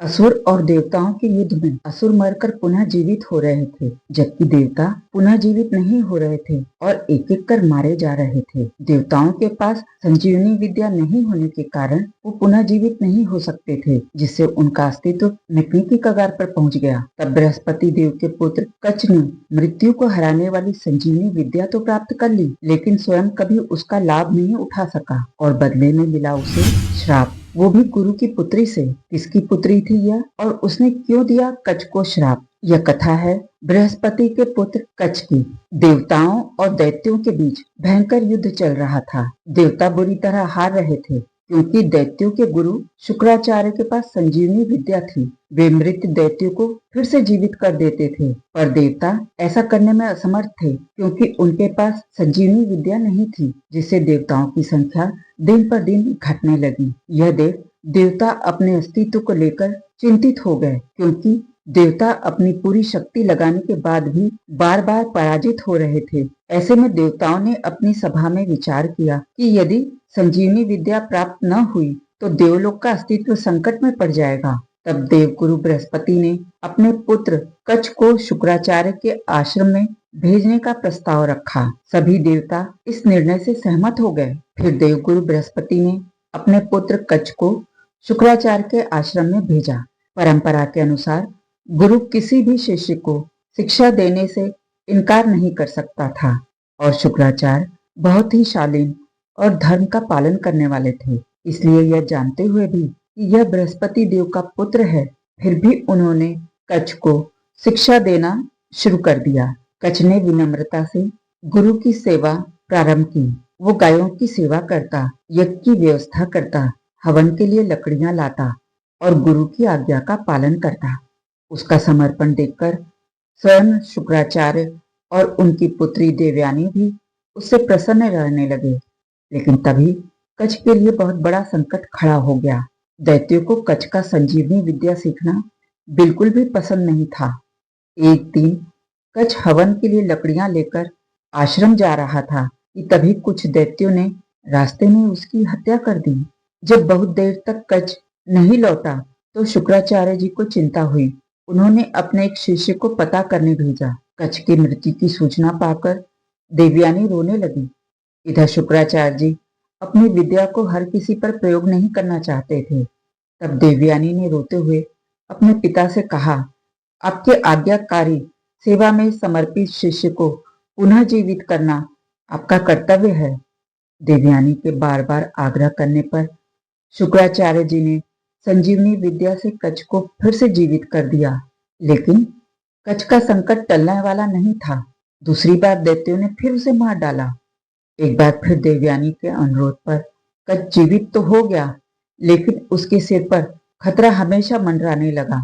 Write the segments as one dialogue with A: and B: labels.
A: असुर और देवताओं के युद्ध में असुर मरकर पुनः जीवित हो रहे थे, जबकि देवता पुनः जीवित नहीं हो रहे थे और एक एक कर मारे जा रहे थे। देवताओं के पास संजीवनी विद्या नहीं होने के कारण वो पुनः जीवित नहीं हो सकते थे, जिससे उनका अस्तित्व मिटने की कगार पर पहुंच गया। तब बृहस्पति देव के पुत्र कच्छ ने मृत्यु को हराने वाली संजीवनी विद्या तो प्राप्त कर ली, लेकिन स्वयं कभी उसका लाभ नहीं उठा सका और बदले में मिला उसे श्राप, वो भी गुरु की पुत्री से। किसकी पुत्री थी यह और उसने क्यों दिया कच्छ को श्राप? यह कथा है बृहस्पति के पुत्र कच्छ की। देवताओं और दैत्यों के बीच भयंकर युद्ध चल रहा था। देवता बुरी तरह हार रहे थे क्योंकि दैत्यों के गुरु शुक्राचार्य के पास संजीवनी विद्या थी। वे मृत दैत्यों को फिर से जीवित कर देते थे, पर देवता ऐसा करने में असमर्थ थे क्योंकि उनके पास संजीवनी विद्या नहीं थी, जिससे देवताओं की संख्या दिन पर दिन घटने लगी। यह देख देवता अपने अस्तित्व को लेकर चिंतित हो गए, क्योंकि देवता अपनी पूरी शक्ति लगाने के बाद भी बार बार पराजित हो रहे थे। ऐसे में देवताओं ने अपनी सभा में विचार किया कि यदि संजीवनी विद्या प्राप्त न हुई तो देवलोक का अस्तित्व संकट में पड़ जाएगा। तब देवगुरु बृहस्पति ने अपने पुत्र कच्छ को शुक्राचार्य के आश्रम में भेजने का प्रस्ताव रखा। सभी देवता इस निर्णय से सहमत हो गए। फिर देवगुरु बृहस्पति ने अपने पुत्र कच्छ को शुक्राचार्य के आश्रम में भेजा। परंपरा के अनुसार गुरु किसी भी शिष्य को शिक्षा देने से इनकार नहीं कर सकता था और शुक्राचार्य बहुत ही शालीन और धर्म का पालन करने वाले थे। इसलिए यह जानते हुए भी कि यह बृहस्पति देव का पुत्र है, फिर भी उन्होंने कच्छ को शिक्षा देना शुरू कर दिया। कच्छ ने विनम्रता से गुरु की सेवा प्रारंभ की। वो गायों की सेवा करता, यज्ञ की व्यवस्था करता, हवन के लिए लकड़ियां लाता और गुरु की आज्ञा का पालन करता। उसका समर्पण देखकर स्वयं शुक्राचार्य और उनकी पुत्री देवयानी भी उससे प्रसन्न रहने लगे। लेकिन तभी कच्छ के लिए बहुत बड़ा संकट खड़ा हो गया। दैत्यों को कच्छ का संजीवनी विद्या सीखना बिल्कुल भी पसंद नहीं था। एक दिन कच्छ हवन के लिए लकड़ियां लेकर आश्रम जा रहा था कि तभी कुछ दैत्यों ने रास्ते में उसकी हत्या कर दी। जब बहुत देर तक कच्छ नहीं लौटा तो शुक्राचार्य जी को चिंता हुई। उन्होंने अपने एक शिष्य को पता करने भेजा। कच्छ की मृत्यु की सूचना पाकर देवयानी रोने लगी। इधर शुक्राचार्य जी अपनी विद्या को हर किसी पर प्रयोग नहीं करना चाहते थे। तब देवयानी ने रोते हुए अपने पिता से कहा, आपके आज्ञाकारी सेवा में समर्पित शिष्य को पुनः जीवित करना आपका कर्तव्य है। देवयानी के बार बार आग्रह करने पर शुक्राचार्य जी ने संजीवनी विद्या से कच्छ को फिर से जीवित कर दिया। लेकिन कच्छ का संकट टलने वाला नहीं था। दूसरी बार दैत्यों ने फिर उसे मार डाला। एक बार फिर देवयानी के अनुरोध पर कच्छ जीवित तो हो गया, लेकिन उसके सिर पर खतरा हमेशा मंडराने लगा।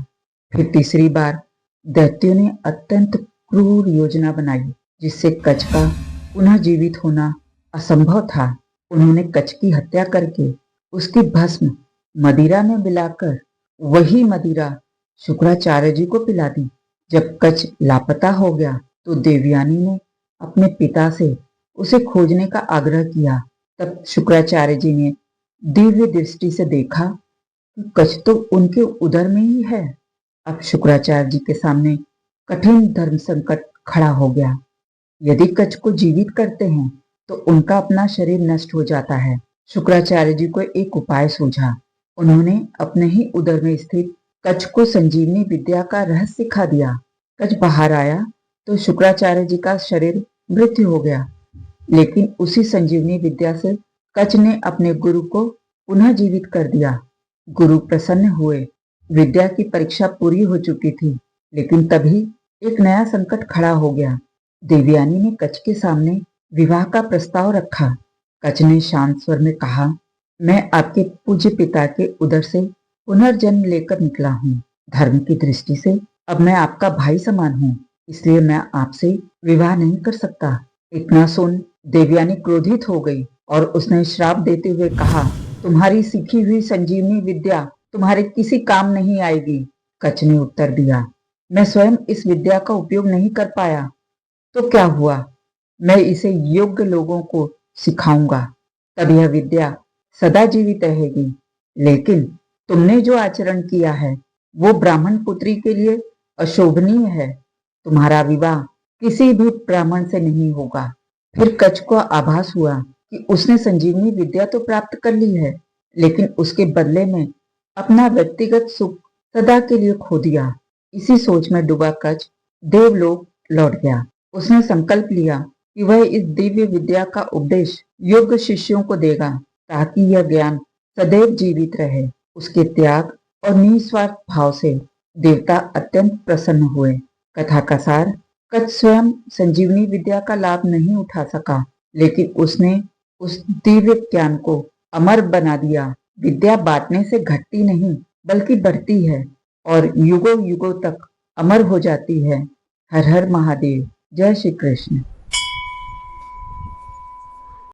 A: फिर तीसरी बार दैत्यों ने अत्यंत क्रूर योजना बनाई, जिससे कच्छ का पुनः जीवित होना असंभव था। उन्होंने कच्छ की हत्या करके उसकी भस्म मदिरा में मिलाकर वही मदिरा शुक्राचार्य जी को पिला दी। जब कच्छ लापता हो गया तो देवयानी ने अपने पिता से उसे खोजने का आग्रह किया। तब शुक्राचार्य जी ने दिव्य दृष्टि से देखा कि कच्छ तो उनके उदर में ही है। अब शुक्राचार्य जी के सामने कठिन धर्म संकट खड़ा हो गया। यदि कच्छ को जीवित करते हैं तो उनका अपना शरीर नष्ट हो जाता है। शुक्राचार्य जी को एक उपाय सूझा। उन्होंने अपने ही उदर में स्थित कच्छ को संजीवनी विद्या का रहस्य सिखा दिया। कच्छ बाहर आया तो शुक्राचार्य जी का शरीर मृत्यु हो गया, लेकिन उसी संजीवनी विद्या से कच्छ ने अपने गुरु को पुनः जीवित कर दिया। गुरु प्रसन्न हुए। विद्या की परीक्षा पूरी हो चुकी थी, लेकिन तभी एक नया संकट खड़ा हो गया। देवयानी ने कच्छ के सामने विवाह का प्रस्ताव रखा। कच्छ ने शांत स्वर में कहा, मैं आपके पूज्य पिता के उदर से पुनर्जन्म लेकर निकला हूँ। धर्म की दृष्टि से अब मैं आपका भाई समान हूँ, इसलिए मैं आपसे विवाह नहीं कर सकता। इतना सुन देवयानी क्रोधित हो गई और उसने श्राप देते हुए कहा, तुम्हारी सीखी हुई संजीवनी विद्या तुम्हारे किसी काम नहीं आएगी। कच्छ ने उत्तर दिया, मैं स्वयं इस विद्या का उपयोग नहीं कर पाया तो क्या हुआ, मैं इसे योग्य लोगों को सिखाऊंगा, तब यह विद्या सदा जीवित रहेगी। लेकिन तुमने जो आचरण किया है वो ब्राह्मण पुत्री के लिए अशोभनीय है। तुम्हारा विवाह किसी भी ब्राह्मण से नहीं होगा। फिर कच्छ को आभास हुआ कि उसने संजीवनी विद्या तो प्राप्त कर ली है, लेकिन उसके बदले में अपना व्यक्तिगत सुख सदा के लिए खो दिया। इसी सोच में डूबा कच्छ देवलोक लौट गया। उसने संकल्प लिया कि वह इस दिव्य विद्या का उपदेश योग्य शिष्यों को देगा, ताकि यह ज्ञान सदैव जीवित रहे। उसके त्याग और निस्वार्थ भाव से देवता अत्यंत प्रसन्न हुए। कथा का सार, कच्छ स्वयं संजीवनी विद्या का लाभ नहीं उठा सका, लेकिन उसने उस दिव्य ज्ञान को अमर बना दिया। विद्या बांटने से घटती नहीं, बल्कि बढ़ती है और युगों युगों तक अमर हो जाती है। हर हर महादेव। जय श्री कृष्ण।